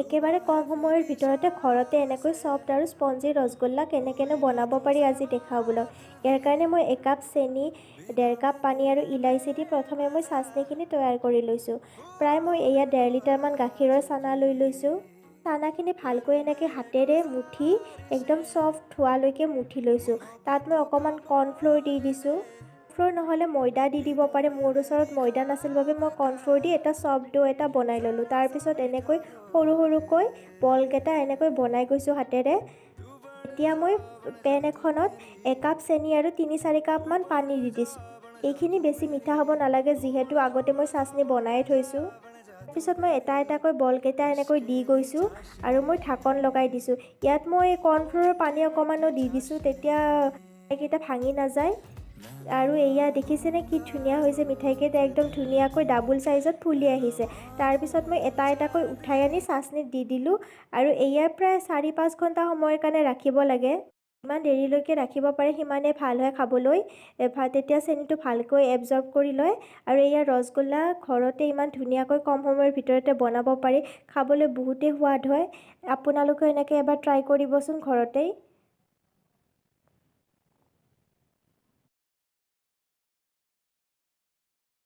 একেবাৰে কম সময়ৰ ভিতৰতে ঘৰতে এনেকৈ ছফ্ট আৰু স্পঞ্জি ৰসগোল্লা কেনেকৈনো বনাব পাৰি আজি দেখাওঁ বোলক। ইয়াৰ কাৰণে মই 1 কাপ চেনি, 1.5 কাপ পানী আৰু ইলাইচি দি প্ৰথমে মই চাচনিখিনি তৈয়াৰ কৰি লৈছোঁ। প্ৰায় মই এয়া 1.5 লিটাৰমান গাখীৰৰ চানা লৈ লৈছোঁ। চানাখিনি ভালকৈ এনেকৈ হাতেৰে মুঠি একদম ছফ্ট হোৱালৈকে মুঠি লৈছোঁ। তাত মই অকণমান কৰ্ণফ্ল'ৰ দি দিছোঁ। কৰ্ণফ্ল'ৰ নহ'লে ময়দা দি দিব পাৰে। মোৰ ওচৰত ময়দা নাছিল বাবে মই কৰ্ণফ্ল'ৰ দি এটা ছফ্ট ডো এটা বনাই ল'লোঁ। তাৰপিছত এনেকৈ সৰু সৰুকৈ বলকেইটা এনেকৈ বনাই গৈছোঁ হাতেৰে। এতিয়া মই পেন এখনত 1 কাপ চেনি আৰু 3-4 কাপমান পানী দি দিছোঁ। এইখিনি বেছি মিঠা হ'ব নালাগে যিহেতু আগতে মই চাচনি বনাই থৈছোঁ। তাৰপিছত মই এটা এটাকৈ বলকেইটা এনেকৈ দি গৈছোঁ আৰু মই ঢাকন লগাই দিছোঁ। ইয়াত মই কৰ্ণফ্ল'ৰৰ পানী অকণমানো দি দিছোঁ, তেতিয়া মিঠাইকেইটা ভাঙি নাযায়। আৰু এয়া দেখিছেনে কি ধুনীয়া হৈছে মিঠাইকেইটা, একদম ধুনীয়াকৈ ডাবুল চাইজত ফুলি আহিছে। তাৰপিছত মই এটা এটাকৈ উঠাই আনি চাচনিত দি দিলোঁ আৰু এয়া প্ৰায় 4-5 ঘণ্টা সময়ৰ কাৰণে ৰাখিব লাগে। যিমান দেৰিলৈকে ৰাখিব পাৰে সিমানেই ভাল হয় খাবলৈ। তেতিয়া চেনিটো ভালকৈ এবজৰ্ব কৰি লয় আৰু এয়া ৰসগোল্লা ঘৰতে ইমান ধুনীয়াকৈ কম সময়ৰ ভিতৰতে বনাব পাৰি। খাবলৈ বহুতেই সোৱাদ হয়। আপোনালোকেও এনেকৈ এবাৰ ট্ৰাই কৰিবচোন ঘৰতেই।